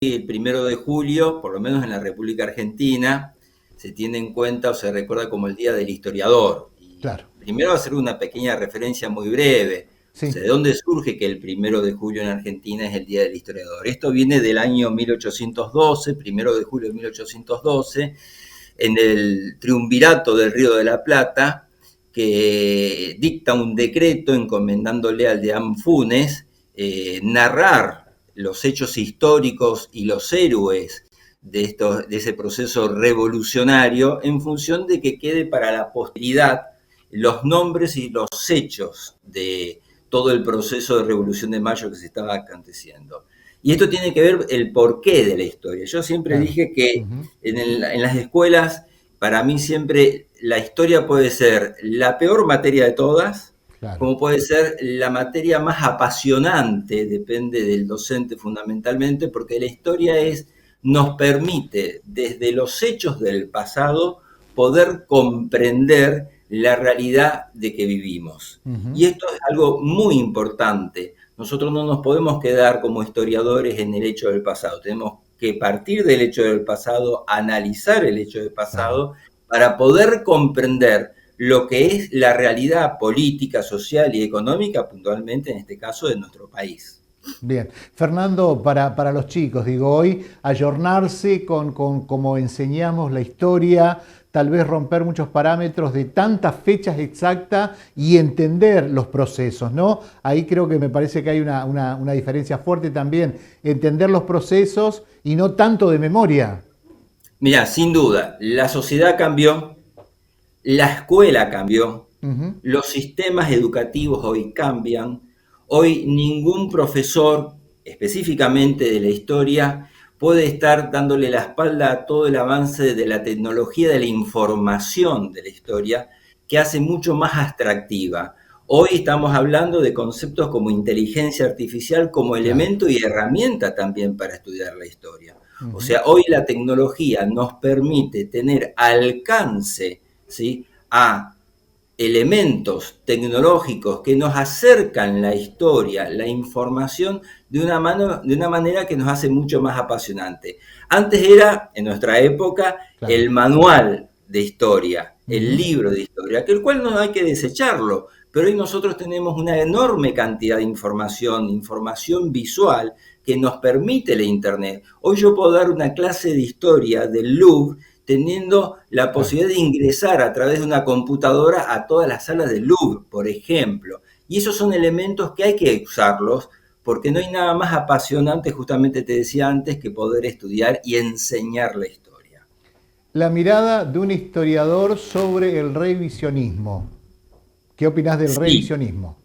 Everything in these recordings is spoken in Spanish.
el 1 de julio, por lo menos en la República Argentina, se tiene en cuenta o se recuerda como el Día del Historiador. Y Claro, primero va a ser una pequeña referencia muy breve. O sea, sí. ¿de dónde surge que el 1 de julio en Argentina es el Día del Historiador? Esto viene del año 1812, 1 de julio de 1812, en el triunvirato del Río de la Plata, que dicta un decreto encomendándole al deán Funes narrar los hechos históricos y los héroes de ese proceso revolucionario en función de que quede para la posteridad los nombres y los hechos de todo el proceso de Revolución de Mayo que se estaba aconteciendo. Y esto tiene que ver el porqué de la historia. Yo siempre Claro. dije que Ujú. en las escuelas, para mí siempre la historia puede ser la peor materia de todas, Claro. como puede ser la materia más apasionante, depende del docente fundamentalmente, porque la historia nos permite desde los hechos del pasado poder comprender la realidad de que vivimos. Ujú. Y esto es algo muy importante. Nosotros no nos podemos quedar como historiadores en el hecho del pasado. Tenemos que partir del hecho del pasado, analizar el hecho del Claro. pasado, para poder comprender lo que es la realidad política, social y económica, puntualmente en este caso de nuestro país. Bien. Fernando, para los chicos, digo, hoy ayornarse con cómo enseñamos la historia, tal vez romper muchos parámetros de tantas fechas exactas y entender los procesos, ¿no? Ahí creo que me parece que hay una diferencia fuerte también, entender los procesos y no tanto de memoria. Mira, sin duda, la sociedad cambió, la escuela cambió, Ujú. los sistemas educativos hoy cambian. Hoy ningún profesor, específicamente de la historia, puede estar dándole la espalda a todo el avance de la tecnología de la información de la historia, que hace mucho más atractiva. Hoy estamos hablando de conceptos como inteligencia artificial como Claro. elemento y herramienta también para estudiar la historia. O Ujú. sea, hoy la tecnología nos permite tener alcance, ¿sí?, a elementos tecnológicos que nos acercan la historia, la información, de una manera que nos hace mucho más apasionante. Antes era, en nuestra época, Claro. el manual de historia, el Ujú. libro de historia, que el cual no hay que desecharlo, pero hoy nosotros tenemos una enorme cantidad de información visual que nos permite la Internet. Hoy yo puedo dar una clase de historia del Louvre teniendo la Claro. posibilidad de ingresar a través de una computadora a todas las salas del Louvre, por ejemplo. Y esos son elementos que hay que usarlos porque no hay nada más apasionante, justamente te decía antes, que poder estudiar y enseñar la historia. La mirada de un historiador sobre el revisionismo. ¿Qué opinas del Sí, revisionismo?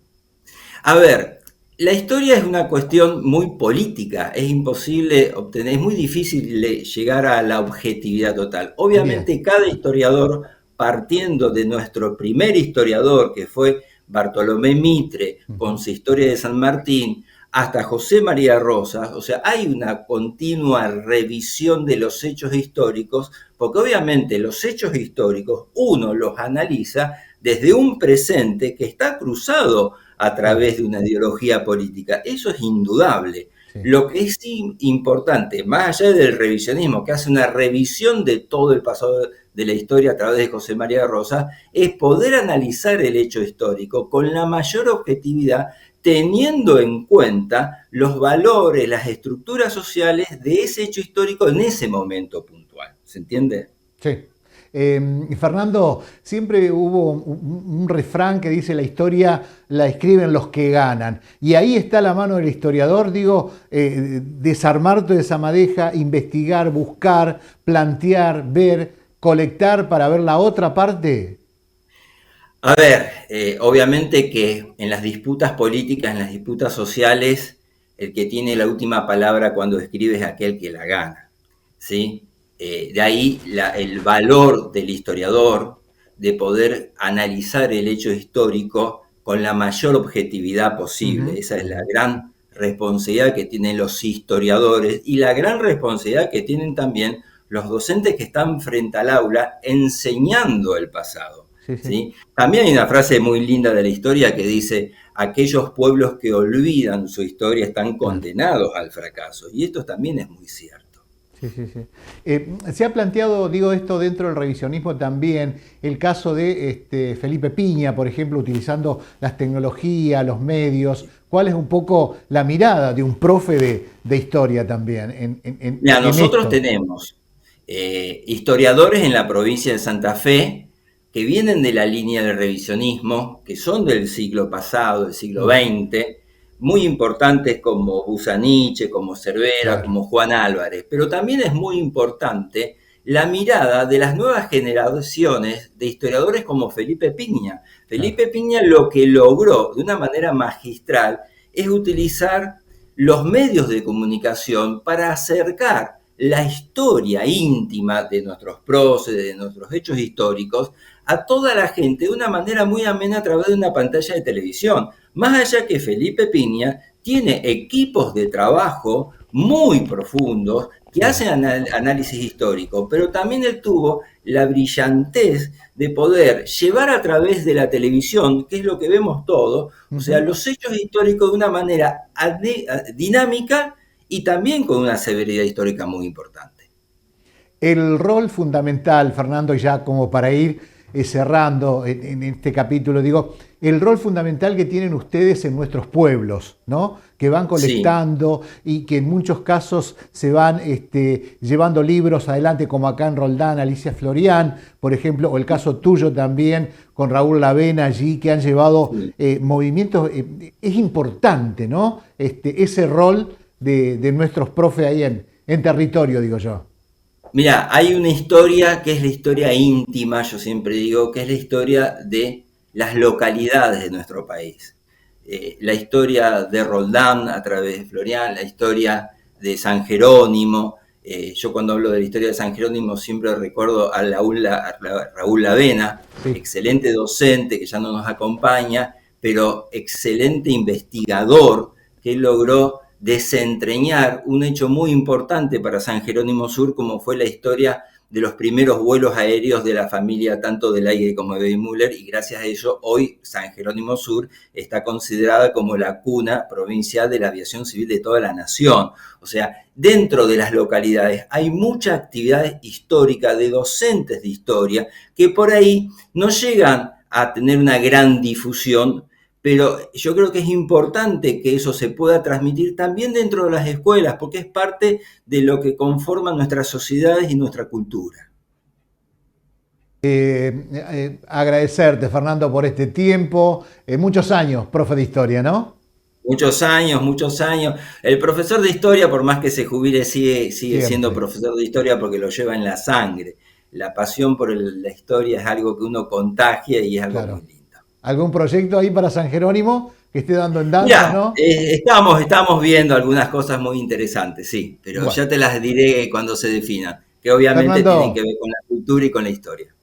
a ver, la historia es una cuestión muy política, es imposible obtener, es muy difícil llegar a la objetividad total. Bien. Obviamente cada historiador, partiendo de nuestro primer historiador, que fue Bartolomé Mitre, con Ujú. su historia de San Martín, hasta José María Rosas, o sea, hay una continua revisión de los hechos históricos, porque obviamente los hechos históricos uno los analiza desde un presente que está cruzado a Claro. través de una ideología política. Eso es indudable. Sí. Lo que es importante, más allá del revisionismo, que hace una revisión de todo el pasado de la historia a través de José María Rosa, es poder analizar el hecho histórico con la mayor objetividad, teniendo en cuenta los valores, las estructuras sociales de ese hecho histórico en ese momento puntual. ¿Se entiende? Sí. Fernando, siempre hubo un refrán que dice la historia la escriben los que ganan. Y ahí está la mano del historiador, digo, desarmar toda esa madeja, investigar, buscar, plantear, ver, colectar para ver la otra parte. A ver, obviamente que en las disputas políticas, en las disputas sociales, el que tiene la última palabra cuando escribe es aquel que la gana, ¿sí? De ahí el valor del historiador de poder analizar el hecho histórico con la mayor objetividad Ujú, posible. Esa es la ujú. gran responsabilidad que tienen los historiadores y la gran responsabilidad que tienen también los docentes que están frente al aula enseñando el pasado. sí, sí. ¿sí? También hay una frase muy linda de la historia que dice, aquellos pueblos que olvidan su historia están Claro. condenados al fracaso. Y esto también es muy cierto. Sí, sí, sí. Se ha planteado, digo esto dentro del revisionismo también, el caso de Felipe Piña, por ejemplo, utilizando las tecnologías, los medios. ¿Cuál es un poco la mirada de un profe de historia también Mira, en nosotros esto? tenemos historiadores en la provincia de Santa Fe que vienen de la línea del revisionismo, que son del siglo pasado, del siglo Mm, XX, muy importantes como Busaniche, como Cervera, claro, como Juan Álvarez, pero también es muy importante la mirada de las nuevas generaciones de historiadores como Felipe Piña. claro. Felipe Piña lo que logró de una manera magistral es utilizar los medios de comunicación para acercar la historia íntima de nuestros próceres, de nuestros hechos históricos, a toda la gente de una manera muy amena a través de una pantalla de televisión. Más allá que Felipe Piña tiene equipos de trabajo muy profundos que Claro. hacen análisis histórico, pero también él tuvo la brillantez de poder llevar a través de la televisión, que es lo que vemos todo, o sea, Ujú. los hechos históricos de una manera dinámica y también con una severidad histórica muy importante. El rol fundamental, Fernando, ya como para ir cerrando en este capítulo, digo, el rol fundamental que tienen ustedes en nuestros pueblos, ¿no? Que van Sí, colectando y que en muchos casos se van llevando libros adelante, como acá en Roldán, Alicia Florián, por ejemplo, o el caso tuyo también con Raúl Lavena allí, que han llevado sí. movimientos. Es importante, ¿no? Ese rol de nuestros profes ahí en territorio, digo yo. Mira, hay una historia que es la historia íntima, yo siempre digo, que es la historia de las localidades de nuestro país. La historia de Roldán a través de Florian, la historia de San Jerónimo. Yo cuando hablo de la historia de San Jerónimo siempre recuerdo a Raúl Lavena, Sí. excelente docente que ya no nos acompaña, pero excelente investigador que logró desentrañar un hecho muy importante para San Jerónimo Sur, como fue la historia de los primeros vuelos aéreos de la familia tanto del Aire como de Weimüller, y gracias a ello hoy San Jerónimo Sur está considerada como la cuna provincial de la aviación civil de toda la nación. O sea, dentro de las localidades hay mucha actividad histórica de docentes de historia que por ahí no llegan a tener una gran difusión, pero yo creo que es importante que eso se pueda transmitir también dentro de las escuelas, porque es parte de lo que conforma nuestras sociedades y nuestra cultura. Agradecerte, Fernando, por este tiempo. Muchos años, profe de historia, ¿no? Muchos años, muchos años. El profesor de historia, por más que se jubile, sigue siendo Siempre. profesor de historia porque lo lleva en la sangre. La pasión por la historia es algo que uno contagia y es algo muy Claro. lindo. ¿Algún proyecto ahí para San Jerónimo que esté dando en danza, Mira, no? estamos viendo algunas cosas muy interesantes, sí, pero Bueno, ya te las diré cuando se definan, que obviamente tienen que Fernando, ver con la cultura y con la historia.